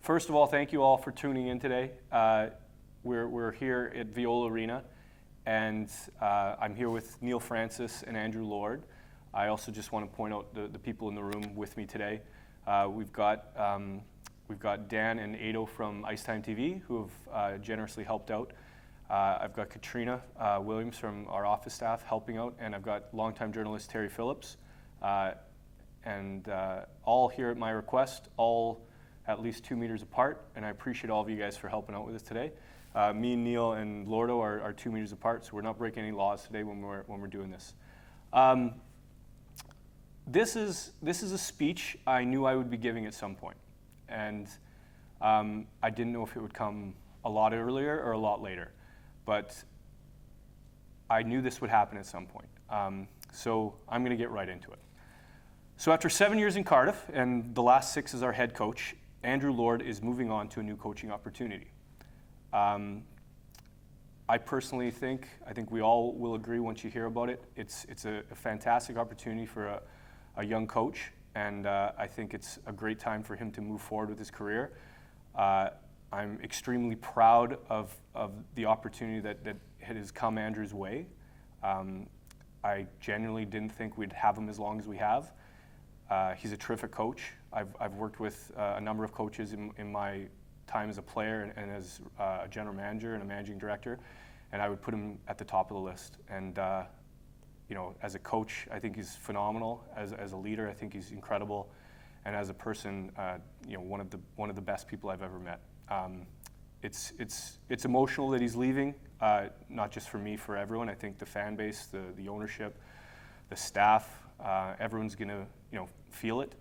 First of all, thank you all for tuning in today. We're here at Viola Arena, and I'm here with Neil Francis and Andrew Lord. I also just want to point out the people in the room with me today. We've got Dan and Ado from Icetime TV, who have generously helped out. I've got Katrina Williams from our office staff helping out, and I've got longtime journalist Terry Phillips. And all here at my request, all at least 2 meters apart, and I appreciate all of you guys for helping out with us today. Me, Neil, and Lordo are 2 meters apart, so we're not breaking any laws today when we're doing this. This is a speech I knew I would be giving at some point, and I didn't know if it would come a lot earlier or a lot later, but I knew this would happen at some point. So I'm going to get right into it. So after 7 years in Cardiff and the last 6 as our head coach, Andrew Lord is moving on to a new coaching opportunity. I personally think we all will agree once you hear about it, it's a fantastic opportunity for a young coach, and I think it's a great time for him to move forward with his career. I'm extremely proud of the opportunity that has come Andrew's way. I genuinely didn't think we'd have him as long as we have. He's a terrific coach. I've worked with a number of coaches in my time as a player and as a general manager and a managing director, and I would put him at the top of the list. And as a coach, I think he's phenomenal. As a leader, I think he's incredible, and as a person, one of the best people I've ever met. It's emotional that he's leaving, not just for me, for everyone. I think the fan base, the ownership, the staff, everyone's gonna feel it.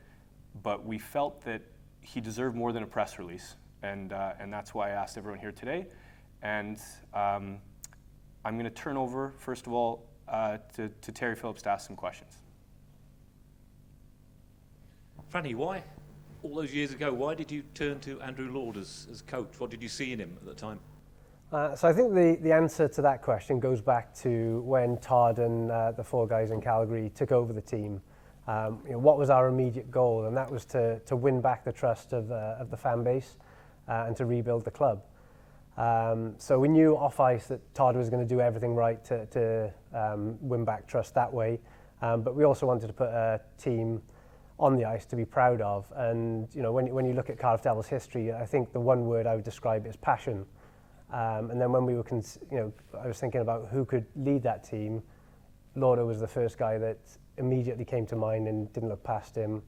But we felt that he deserved more than a press release, and that's why I asked everyone here today. And I'm going to turn over, first of all, to Terry Phillips to ask some questions. Franny, why, all those years ago, why did you turn to Andrew Lord as coach? What did you see in him at the time? So I think the answer to that question goes back to when Todd and the 4 guys in Calgary took over the team. What was our immediate goal? And that was to win back the trust of the fan base and to rebuild the club. So we knew off ice that Todd was going to do everything right to win back trust that way. But we also wanted to put a team on the ice to be proud of. And when you look at Cardiff Devils history, I think the one word I would describe is passion. And then when we were, I was thinking about who could lead that team. Lordo was the first guy that immediately came to mind and didn't look past him.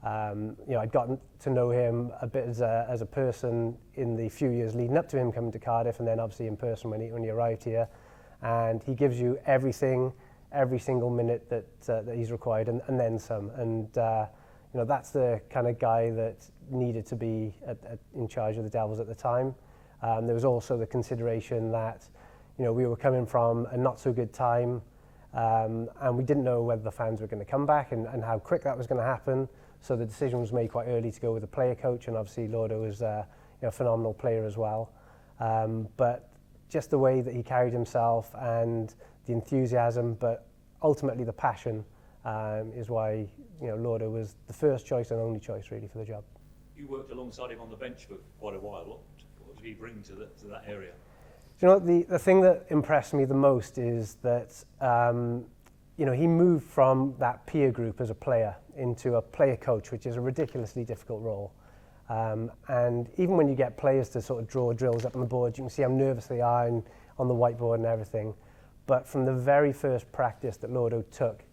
I'd gotten to know him a bit as a person in the few years leading up to him coming to Cardiff, and then obviously in person when he arrived here. And he gives you everything, every single minute that he's required, and then some. And that's the kind of guy that needed to be in charge of the Devils at the time. There was also the consideration that we were coming from a not so good time. And we didn't know whether the fans were going to come back and how quick that was going to happen. So the decision was made quite early to go with a player coach, and obviously Lordo was a phenomenal player as well. But just the way that he carried himself and the enthusiasm, but ultimately the passion, is why Lordo was the first choice and only choice really for the job. You worked alongside him on the bench for quite a while. What did he bring to that area? The thing that impressed me the most is that he moved from that peer group as a player into a player coach, which is a ridiculously difficult role. And even when you get players to sort of draw drills up on the board, you can see how nervous they are on the whiteboard and everything. But from the very first practice that Lordo took,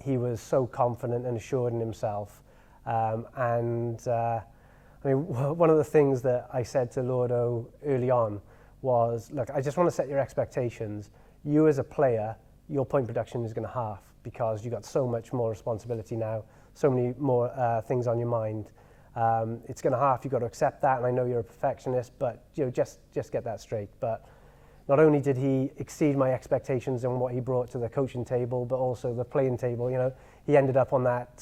he was so confident and assured in himself. One of the things that I said to Lordo early on was, look, I just want to set your expectations. You as a player, your point production is going to half because you've got so much more responsibility now, so many more things on your mind. It's going to half, you've got to accept that, and I know you're a perfectionist, but just get that straight. But not only did he exceed my expectations and what he brought to the coaching table, but also the playing table. He ended up on that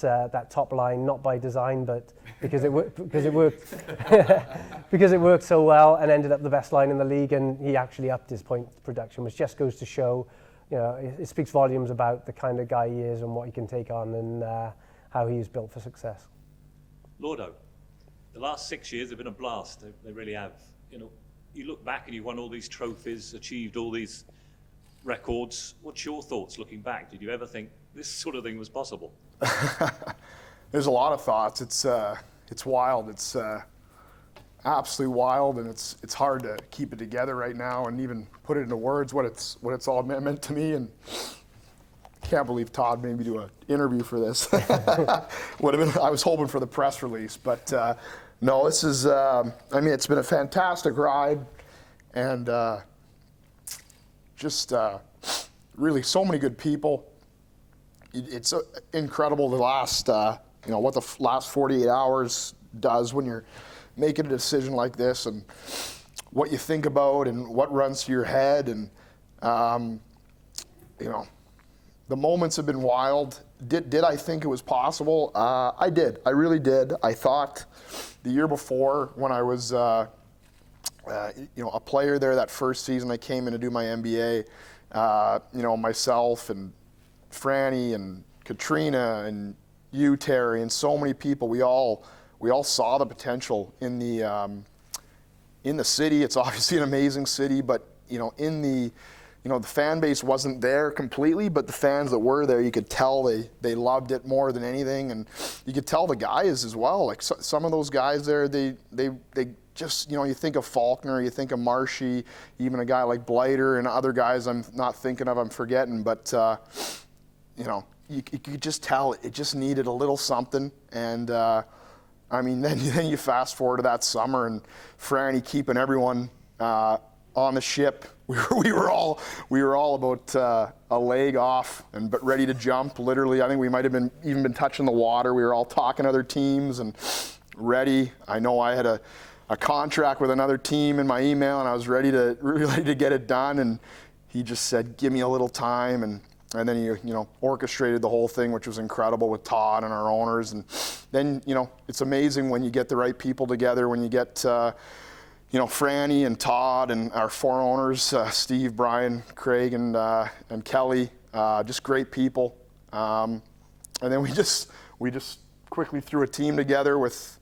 top line, not by design, but because it worked because it worked so well, and ended up the best line in the league. And he actually upped his point production, which just goes to show, it speaks volumes about the kind of guy he is and what he can take on, and how he's built for success. Lordo, The last 6 years have been a blast. They really have. You know, you look back and you won all these trophies, achieved all these records. What's your thoughts looking back? Did you ever think this sort of thing was possible? There's a lot of thoughts. It's wild. It's absolutely wild, and it's hard to keep it together right now and even put it into words what it's all meant to me. And can't believe Todd made me do an interview for this. Would have been. I was hoping for the press release, but no. This is. It's been a fantastic ride, and just really so many good people. It's incredible the last. What the last 48 hours does when you're making a decision like this, and what you think about and what runs through your head, and the moments have been wild. Did I think it was possible? I did. I really did. I thought the year before when I was a player there, that first season I came in to do my MBA, myself and Franny and Katrina and you, Terry, and so many people, we all saw the potential in the city. It's obviously an amazing city, but the fan base wasn't there completely, but the fans that were there, you could tell they loved it more than anything, and you could tell the guys as well. Like some of those guys there, they just, you think of Faulkner, you think of Marshy, even a guy like Blighter, and other guys I'm not thinking of, I'm forgetting, but you could just tell it just needed a little something. And then you fast forward to that summer, and Franny keeping everyone on the ship. We were all about a leg off but ready to jump. Literally, I think we might have even been touching the water. We were all talking to other teams and ready. I know I had a contract with another team in my email, and I was ready to get it done. And he just said, "Give me a little time," and then he orchestrated the whole thing, which was incredible with Todd and our owners. And then it's amazing when you get the right people together, when you get Franny and Todd and our four owners, Steve, Brian, Craig, and Kelly, just great people. And then we just quickly threw a team together with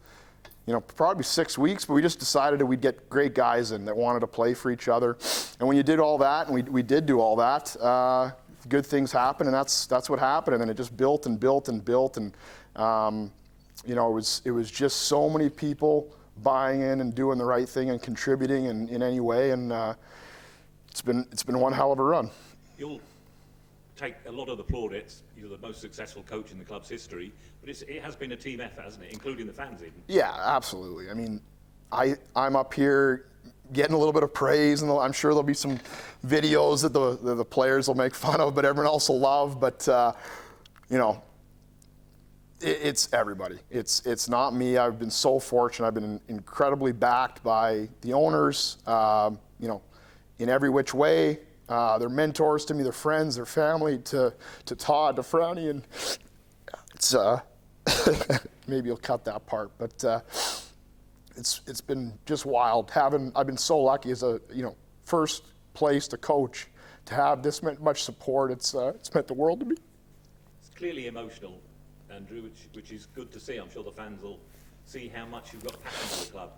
probably 6 weeks, but we just decided that we'd get great guys in that wanted to play for each other. And when you did all that, and we did do all that, good things happen, and that's what happened. And then it just built and built and built, and it was just so many people buying in and doing the right thing and contributing in any way, and it's been one hell of a run. You'll take a lot of the plaudits. You're the most successful coach in the club's history, but it has been a team effort, hasn't it, including the fans even? Yeah, absolutely. I mean, I'm up here getting a little bit of praise, and I'm sure there'll be some videos that the players will make fun of, but everyone else will love. But it's everybody. It's not me. I've been so fortunate. I've been incredibly backed by the owners, in every which way. They're mentors to me, they're friends, they're family to Todd, to Franny, and it's maybe you'll cut that part, but it's been just wild. I've been so lucky as a first place to coach to have this much support. It's meant the world to me. It's clearly emotional, Andrew, which is good to see. I'm sure the fans will see how much you've got passion for the club.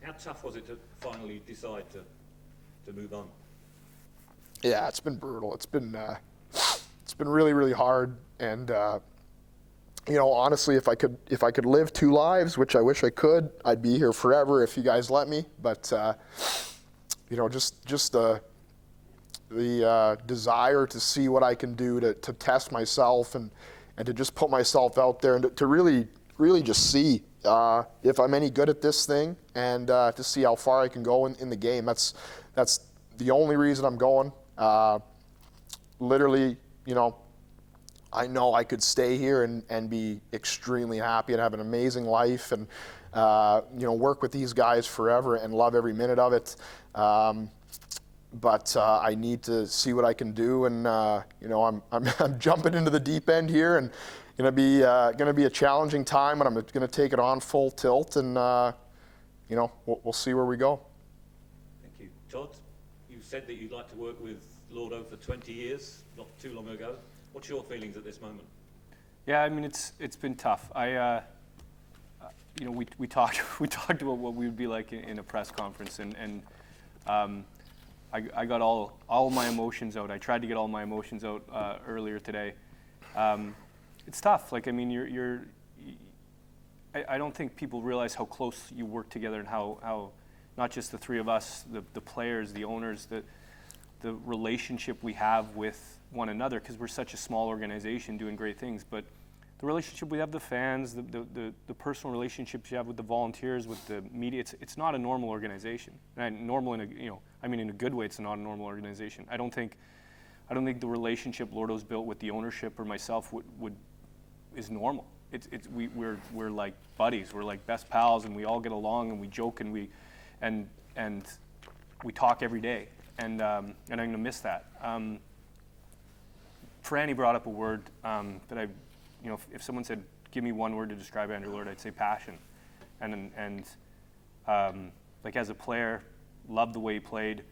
How tough was it to finally decide to move on? Yeah, it's been brutal. It's been really, really hard. And honestly, if I could live two lives, which I wish I could, I'd be here forever if you guys let me. But just the desire to see what I can do to test myself and to just put myself out there and to really, really just see if I'm any good at this thing, and to see how far I can go in the game. That's the only reason I'm going. Literally, I know I could stay here and be extremely happy and have an amazing life and, work with these guys forever and love every minute of it. But I need to see what I can do, and I'm jumping into the deep end here, and gonna be a challenging time, and I'm gonna take it on full tilt, and we'll see where we go. Thank you, Todd. You said that you'd like to work with Lordo for 20 years, not too long ago. What's your feelings at this moment? Yeah, I mean it's been tough. you know, we talked about what we would be like in a press conference, and I got all my emotions out. I tried to get all my emotions out earlier today. It's tough. Like, I mean, I don't think people realize how close you work together and how not just the three of us, the players, the owners, the relationship we have with one another, because we're such a small organization doing great things, but the relationship we have with the fans, the personal relationships you have with the volunteers, with the media, it's not a normal organization. And normal in a, you know, I mean in a good way, it's not a normal organization. I don't think the relationship Lordo's built with the ownership or myself is normal. We're like buddies, we're like best pals, and we all get along and we joke and we talk every day, and I'm gonna miss that. Franny brought up a word that I, you know, if someone said, give me one word to describe Andrew Lord, I'd say passion. And like as a player, loved the way he played.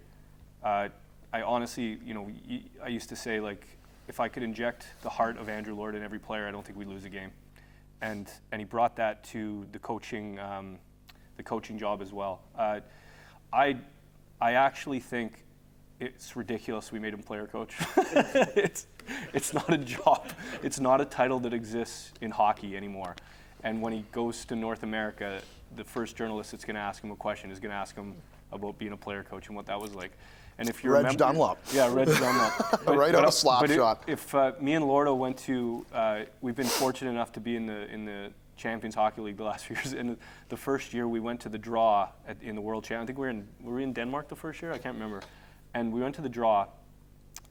I honestly, you know, I used to say, like, if I could inject the heart of Andrew Lord in every player, I don't think we'd lose a game. And he brought that to the coaching job as well. I actually think it's ridiculous we made him player coach. It's not a job. It's not a title that exists in hockey anymore. And when he goes to North America, the first journalist that's going to ask him a question is going to ask him about being a player coach and what that was like. And if you Reg remember, Dunlop. Yeah, Reg Dunlop. Right out of slap shot. If me and Lordo went to, we've been fortunate enough to be in the Champions Hockey League the last few years. And the first year we went to the draw in the World Champ. I think were we in Denmark the first year? I can't remember. And we went to the draw,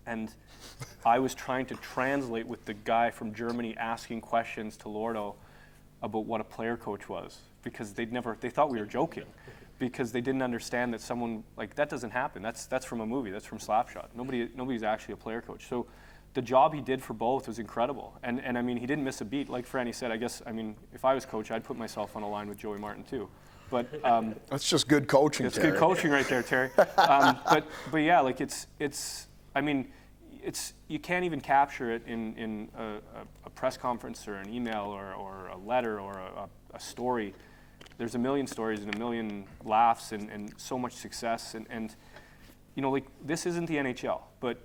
and I was trying to translate with the guy from Germany asking questions to Lordo about what a player coach was, because they thought we were joking, because they didn't understand that someone, like, that doesn't happen. That's from a movie. That's from Slapshot. Nobody's actually a player coach. So the job he did for both was incredible. And I mean, he didn't miss a beat. Like Franny said, I guess, I mean, if I was coach, I'd put myself on a line with Joey Martin too. But that's just good coaching. It's Terry. good coaching right there, Terry. But yeah, like I mean, you can't even capture it in a press conference or an email or a letter or a story. There's a million stories and a million laughs and so much success. And you know, like, this isn't the NHL, but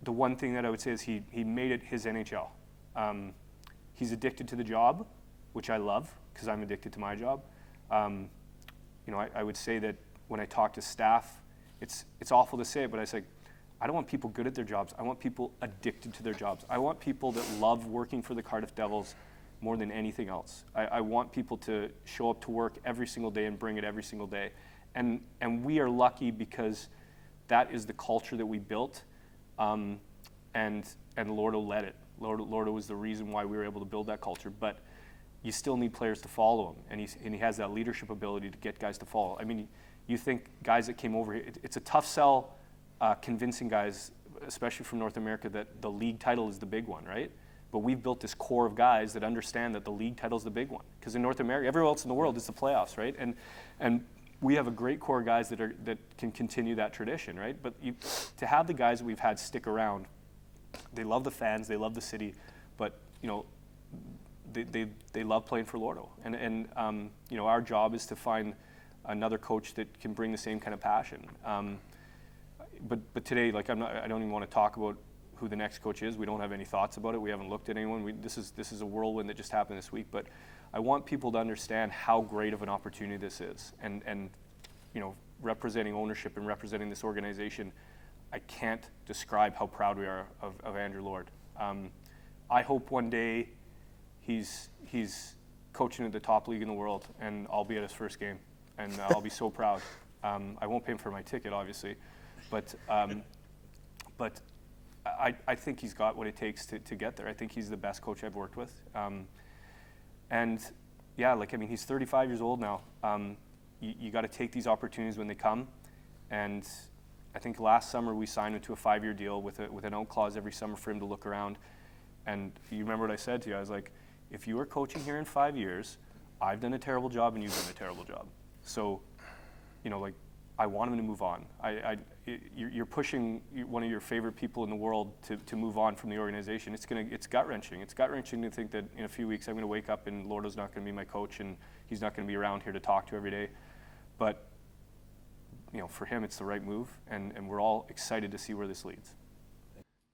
the one thing that I would say is he made it his NHL. He's addicted to the job, which I love because I'm addicted to my job. You know, I would say that when I talk to staff, it's awful to say it, but I say, I don't want people good at their jobs. I want people addicted to their jobs. I want people that love working for the Cardiff Devils more than anything else. I want people to show up to work every single day and bring it every single day. And we are lucky because that is the culture that we built, and Lordo led it. Lordo was the reason why we were able to build that culture. But you still need players to follow him, and he has that leadership ability to get guys to follow. I mean, you think guys that came over here, it's a tough sell convincing guys, especially from North America, that the league title is the big one, right? But we've built this core of guys that understand that the league title is the big one. Because in North America, everywhere else in the world is the playoffs, right? And we have a great core of guys that can continue that tradition, right? But to have the guys that we've had stick around, they love the fans, they love the city, but you know, they love playing for Lordo. And you know, our job is to find another coach that can bring the same kind of passion. But today, like, I don't even want to talk about who the next coach is. We don't have any thoughts about it. We haven't looked at anyone. This is a whirlwind that just happened this week. But I want people to understand how great of an opportunity this is. And you know, representing ownership and representing this organization, I can't describe how proud we are of Andrew Lord. I hope one day he's coaching at the top league in the world, and I'll be at his first game, and I'll be so proud. I won't pay him for my ticket, obviously, but I think he's got what it takes to get there. I think he's the best coach I've worked with. And yeah, like, I mean, he's 35 years old now. You got to take these opportunities when they come. And I think last summer we signed him to a 5-year deal with an out clause every summer for him to look around. And you remember what I said to you? I was like, if you were coaching here in 5 years, I've done a terrible job and you've done a terrible job. So, you know, like, I want him to move on. You're pushing one of your favorite people in the world to move on from the organization. It's gut-wrenching. It's gut-wrenching to think that in a few weeks I'm going to wake up and Lordo's not going to be my coach and he's not going to be around here to talk to every day. But for him, it's the right move, and we're all excited to see where this leads.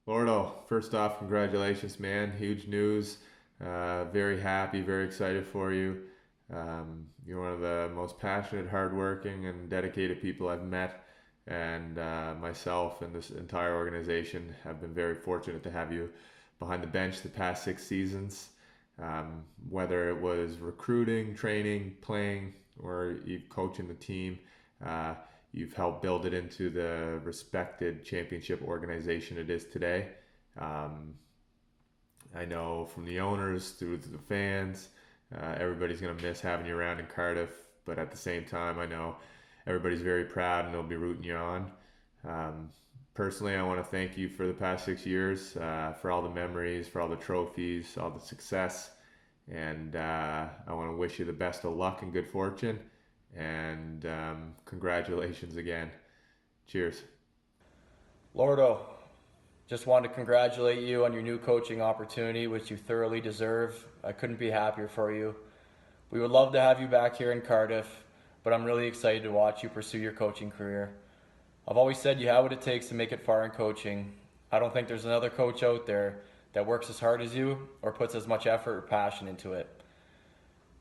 Lordo, first off, congratulations, man. Huge news. Very happy, very excited for you. You're one of the most passionate, hardworking, and dedicated people I've met, and myself and this entire organization have been very fortunate to have you behind the bench the past 6 seasons. Whether it was recruiting, training, playing, or you coaching the team, you've helped build it into the respected championship organization it is today. I know from the owners through to the fans, everybody's going to miss having you around in Cardiff, but at the same time, I know everybody's very proud and they'll be rooting you on. Personally, I want to thank you for the past 6 years, for all the memories, for all the trophies, all the success, and I want to wish you the best of luck and good fortune, and congratulations again. Cheers. Lordo, just wanted to congratulate you on your new coaching opportunity, which you thoroughly deserve. I couldn't be happier for you. We would love to have you back here in Cardiff, but I'm really excited to watch you pursue your coaching career. I've always said you have what it takes to make it far in coaching. I don't think there's another coach out there that works as hard as you or puts as much effort or passion into it.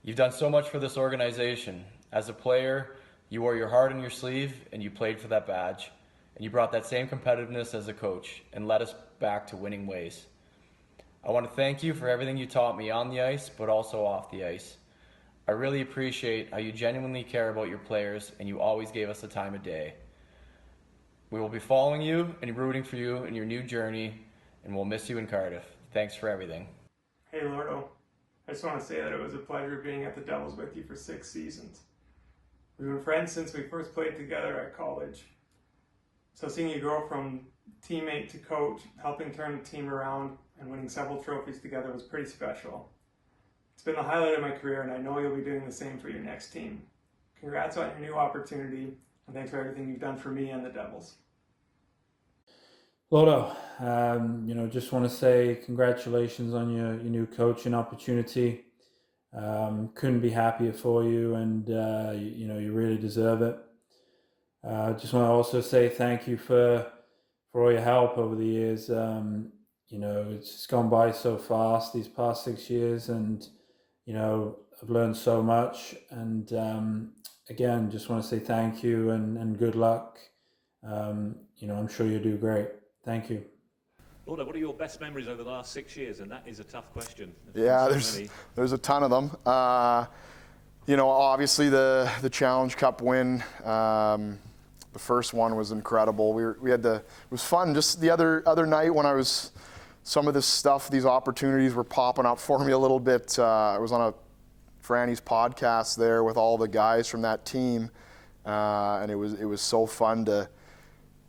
You've done so much for this organization. As a player, you wore your heart on your sleeve and you played for that badge. And you brought that same competitiveness as a coach and led us back to winning ways. I want to thank you for everything you taught me on the ice, but also off the ice. I really appreciate how you genuinely care about your players and you always gave us the time of day. We will be following you and rooting for you in your new journey, and we'll miss you in Cardiff. Thanks for everything. Hey Lordo, I just want to say that it was a pleasure being at the Devils with you for 6 seasons. We've been friends since we first played together at college. So seeing you grow from teammate to coach, helping turn the team around, and winning several trophies together was pretty special. It's been the highlight of my career, and I know you'll be doing the same for your next team. Congrats on your new opportunity, and thanks for everything you've done for me and the Devils. Lordo, just want to say congratulations on your new coaching opportunity. Couldn't be happier for you, and you really deserve it. Just want to also say thank you for all your help over the years. It's just gone by so fast these past 6 years, and I've learned so much. And again, just want to say thank you and good luck. I'm sure you'll do great. Thank you. Lordo, what are your best memories over the last 6 years? And that is a tough question. Yeah, there's a ton of them. Obviously the Challenge Cup win. The first one was incredible. It was fun. Just the other night when some of this stuff, these opportunities were popping up for me a little bit. I was on Franny's podcast there with all the guys from that team, and it was so fun to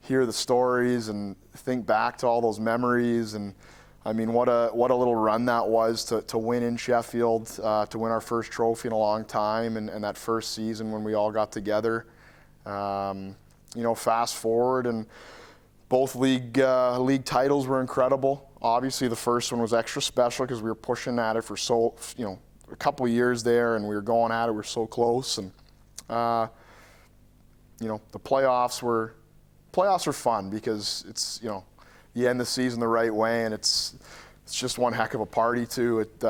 hear the stories and think back to all those memories. And I mean, what a little run that was to win in Sheffield, to win our first trophy in a long time, and that first season when we all got together. Fast forward, and both league titles were incredible. Obviously, the first one was extra special because we were pushing at it for a couple of years there, and we were going at it. We were so close, and the playoffs were fun because it's you end the season the right way, and it's just one heck of a party too. It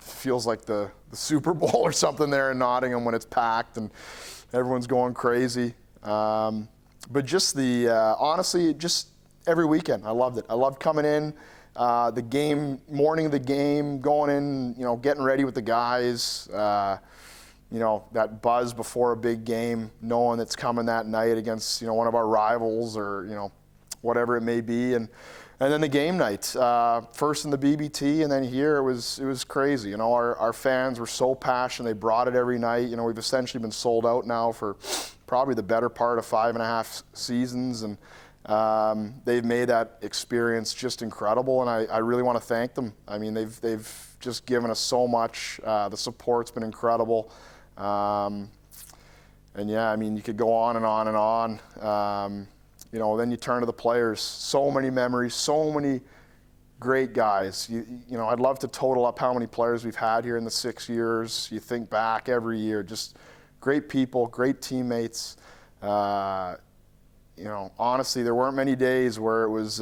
feels like the Super Bowl or something there in Nottingham when it's packed and everyone's going crazy. But just honestly, just every weekend, I loved it. I loved coming in, the game, morning of the game, going in, getting ready with the guys, that buzz before a big game, knowing it's coming that night against, one of our rivals or, whatever it may be. And then the game night, first in the BBT and then here, it was crazy. Our fans were so passionate. They brought it every night. We've essentially been sold out now for probably the better part of 5.5 seasons. And they've made that experience just incredible. And I really want to thank them. I mean, they've just given us so much. The support's been incredible. yeah, I mean, you could go on and on and on. You know, then you turn to the players. So many memories, so many great guys. You know, I'd love to total up how many players we've had here in the 6 years. You think back every year, just great people, great teammates. You know, honestly, there weren't many days where it was,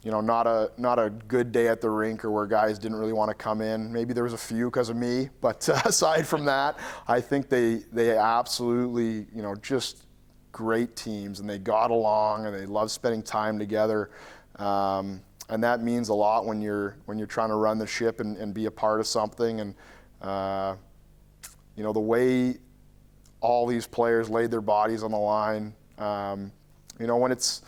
you know, not a good day at the rink or where guys didn't really want to come in. Maybe there was a few because of me, but aside from that, I think they absolutely, you know, just great teams, and they got along and they love spending time together. And that means a lot when you're trying to run the ship and be a part of something. And you know, the way all these players laid their bodies on the line. You know, when it's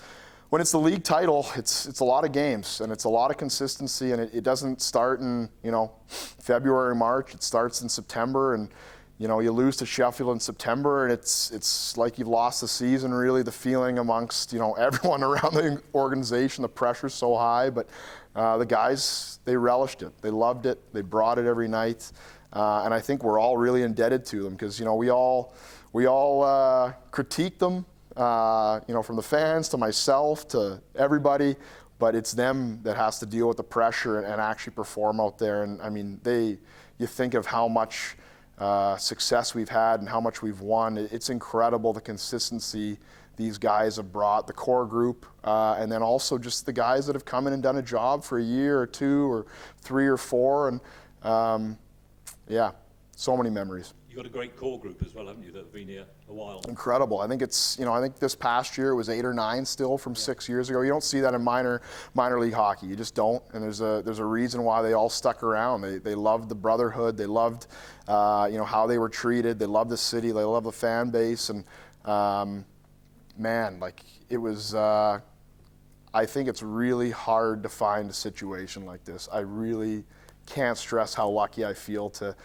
the league title, it's a lot of games and it's a lot of consistency, and it doesn't start in, you know, February, March. It starts in September, and you know, you lose to Sheffield in September, and it's like you've lost the season. Really, the feeling amongst, you know, everyone around the organization, the pressure's so high, but the guys, they relished it, they loved it, they brought it every night, and I think we're all really indebted to them because, you know, we all critique them. You know, from the fans to myself to everybody, but it's them that has to deal with the pressure and actually perform out there. And I mean, you think of how much success we've had and how much we've won. It's incredible the consistency these guys have brought, the core group, and then also just the guys that have come in and done a job for a year or 2 or 3 or 4. And yeah, so many memories. You've got a great core group as well, haven't you, that have been here a while? Incredible. I think it's, you know, I think this past year it was 8 or 9 still from 6 years ago. You don't see that in minor league hockey. You just don't. And there's a reason why they all stuck around. They loved the brotherhood. They loved, you know, how they were treated. They loved the city. They loved the fan base. And man, like it was. I think it's really hard to find a situation like this. I really can't stress how lucky I feel to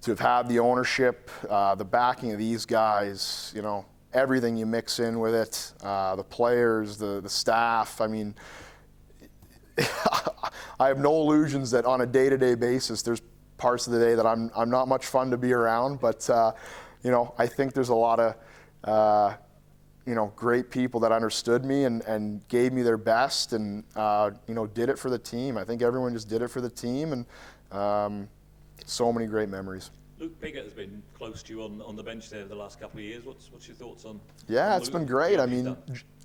have had the ownership, the backing of these guys, you know, everything you mix in with it, the players, the staff. I mean, I have no illusions that on a day-to-day basis, there's parts of the day that I'm not much fun to be around, but you know, I think there's a lot of you know, great people that understood me and gave me their best and you know, did it for the team. I think everyone just did it for the team, and so many great memories. Luke Piggott has been close to you on the bench there the last couple of years. What's your thoughts on? Yeah, it's been great. I mean,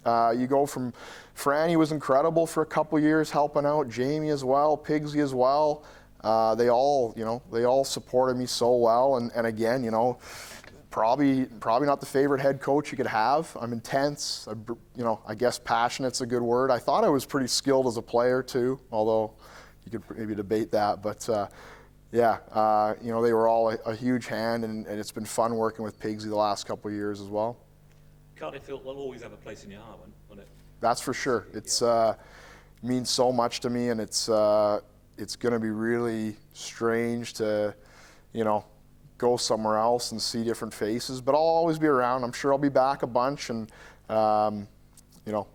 you go from Franny was incredible for a couple years helping out, Jamie as well, Pigsy as well. They all supported me so well, and again, you know, probably not the favorite head coach you could have. I'm intense. You know, I guess passionate's a good word. I thought I was pretty skilled as a player too, although you could maybe debate that, but. Yeah, you know, they were all a huge hand, and it's been fun working with Pigsy the last couple of years as well. Cardiff will always have a place in your heart, won't it? That's for sure. It's means so much to me, and it's going to be really strange to, you know, go somewhere else and see different faces. But I'll always be around. I'm sure I'll be back a bunch, and you know,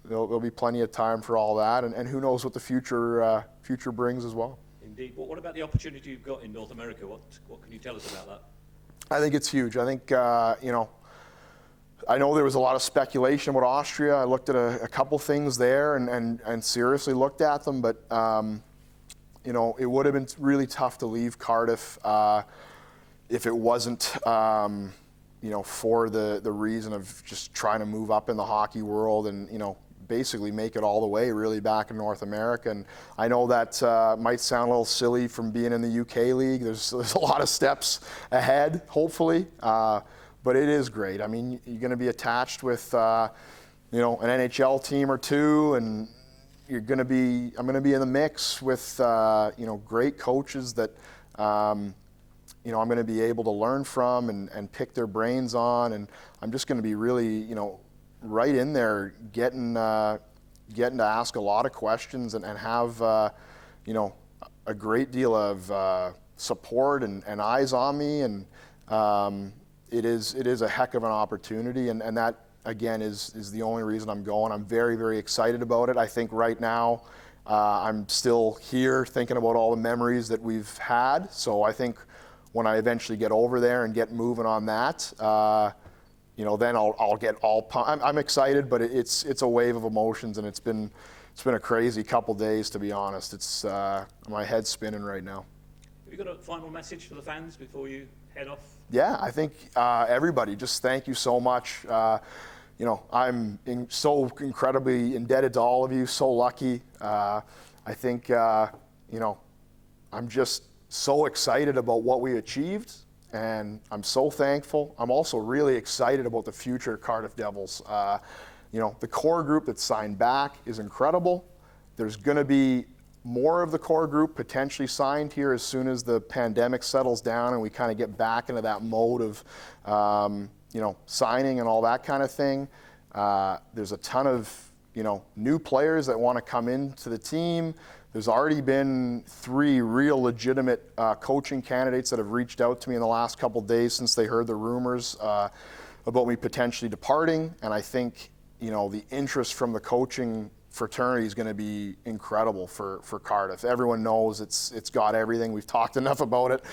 there'll be plenty of time for all that, and who knows what the future brings as well. Indeed. What about the opportunity you've got in North America? What can you tell us about that? I think it's huge. I think, you know, I know there was a lot of speculation about Austria. I looked at a couple things there and seriously looked at them, but, you know, it would have been really tough to leave Cardiff if it wasn't, you know, for the reason of just trying to move up in the hockey world and, you know, basically make it all the way really back in North America. And I know that might sound a little silly from being in the UK league. There's a lot of steps ahead, hopefully, but it is great. I mean, you're going to be attached with, you know, an NHL team or two, and I'm going to be in the mix with, you know, great coaches that, you know, I'm going to be able to learn from and pick their brains on, and I'm just going to be really, you know, right in there, getting to ask a lot of questions and have, you know, a great deal of support and eyes on me, and it is a heck of an opportunity, and that again is the only reason I'm going. I'm very, very excited about it. I think right now I'm still here thinking about all the memories that we've had, so I think when I eventually get over there and get moving on that, then I'll get all pumped. I'm excited, but it's a wave of emotions, and it's been a crazy couple days, to be honest. It's my head's spinning right now. Have you got a final message for the fans before you head off? Yeah, I think everybody, just thank you so much. I'm so incredibly indebted to all of you, so lucky. I think, I'm just so excited about what we achieved, and I'm so thankful. I'm also really excited about the future of Cardiff Devils. The core group that's signed back is incredible. There's going to be more of the core group potentially signed here as soon as the pandemic settles down and we kind of get back into that mode of, signing and all that kind of thing. There's a ton of, new players that want to come into the team. There's already been 3 real legitimate coaching candidates that have reached out to me in the last couple of days since they heard the rumors about me potentially departing. And I think, the interest from the coaching fraternity is going to be incredible for Cardiff. Everyone knows it's got everything. We've talked enough about it.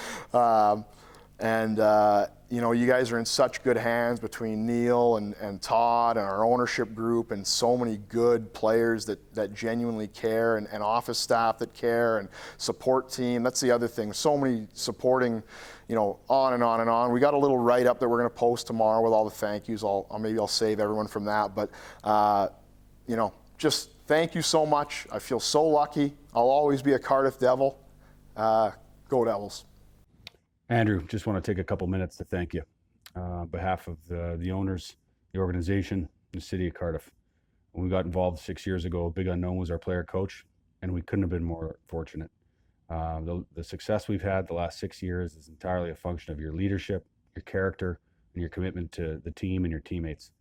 You guys are in such good hands between Neil and Todd and our ownership group and so many good players that genuinely care and office staff that care and support team. That's the other thing. So many supporting, on and on and on. We got a little write-up that we're going to post tomorrow with all the thank yous. Maybe I'll save everyone from that. But, just thank you so much. I feel so lucky. I'll always be a Cardiff Devil. Go Devils. Andrew, just want to take a couple minutes to thank you on behalf of the owners, the organization, the city of Cardiff. When we got involved 6 years ago, Big Unknown was our player coach, and we couldn't have been more fortunate. The success we've had the last 6 years is entirely a function of your leadership, your character, and your commitment to the team and your teammates.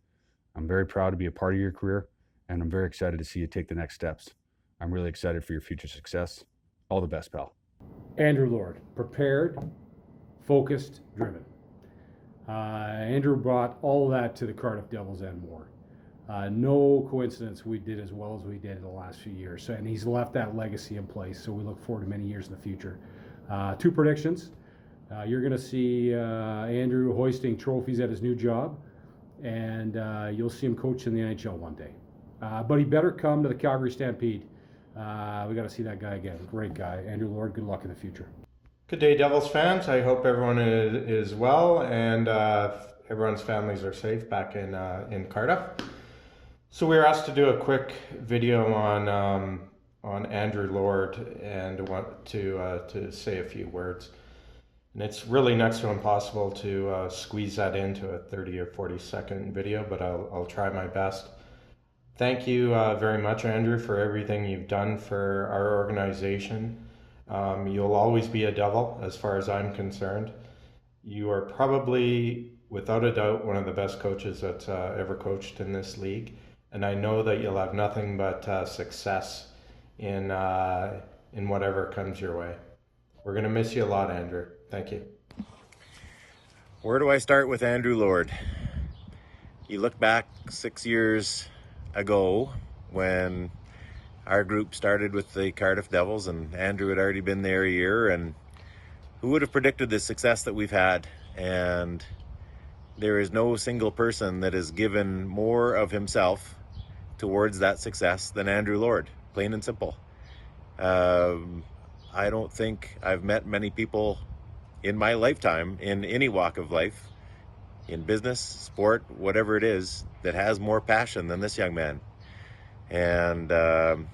I'm very proud to be a part of your career, and I'm very excited to see you take the next steps. I'm really excited for your future success. All the best, pal. Andrew Lord, prepared, focused, driven. Andrew brought all that to the Cardiff Devils and more. No coincidence we did as well as we did in the last few years. And he's left that legacy in place, so we look forward to many years in the future. 2 predictions. You're going to see Andrew hoisting trophies at his new job, and you'll see him coach in the NHL one day. But he better come to the Calgary Stampede. We got to see that guy again. Great guy. Andrew Lord, good luck in the future. Good day, Devils fans. I hope everyone is well and everyone's families are safe back in Cardiff. So we were asked to do a quick video on Andrew Lord and want to say a few words. And it's really next to impossible to squeeze that into a 30 or 40 second video, but I'll try my best. Thank you very much, Andrew, for everything you've done for our organization. You'll always be a Devil as far as I'm concerned. You are probably, without a doubt, one of the best coaches that's ever coached in this league. And I know that you'll have nothing but success in whatever comes your way. We're going to miss you a lot, Andrew. Thank you. Where do I start with Andrew Lord? You look back 6 years ago when our group started with the Cardiff Devils, and Andrew had already been there a year, and who would have predicted the success that we've had? And there is no single person that has given more of himself towards that success than Andrew Lord, plain and simple. I don't think I've met many people in my lifetime, in any walk of life, in business, sport, whatever it is, that has more passion than this young man. And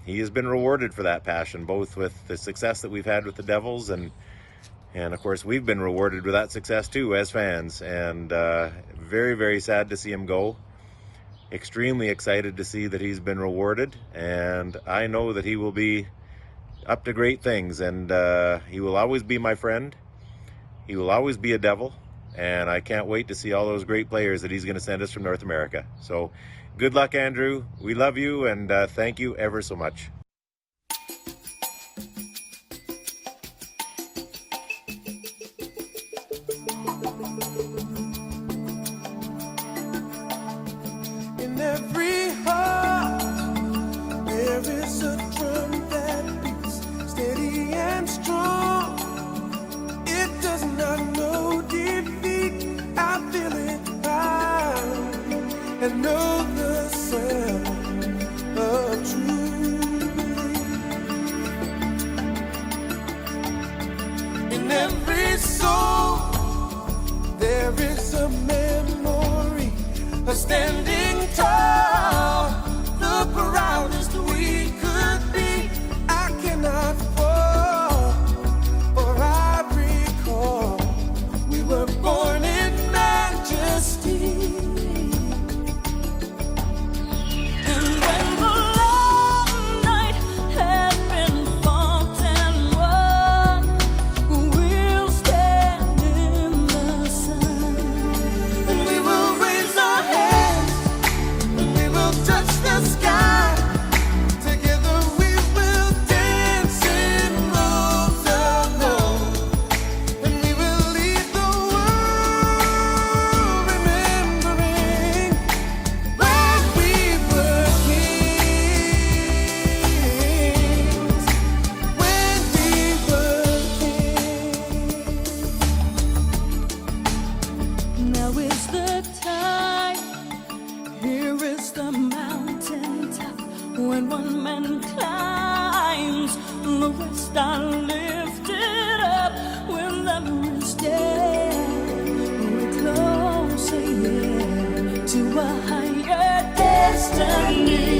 he has been rewarded for that passion, both with the success that we've had with the Devils, and of course we've been rewarded with that success too as fans. And very, very sad to see him go. Extremely excited to see that he's been rewarded, and I know that he will be up to great things, and he will always be my friend. He will always be a Devil, and I can't wait to see all those great players that he's going to send us from North America. So good luck, Andrew. We love you, and thank you ever so much. In every heart, there is a drum that beats steady and strong. It does not know and know the sound of truth. In every soul there is a memory of standing tall, the proudest we could be. I cannot fall, for I recall we were born in majesty. And when the long night had been fought and won, we'll stand in the sun. And we will raise our hands, and we will touch the sky. Together we will dance in rows of gold, and we will lead the world remembering when we were kings, when we were kings. Now is the time, here is the mountaintop. When one man climbs, the rest are lifted up. When the is dead, we're closer, yeah, to a higher destiny.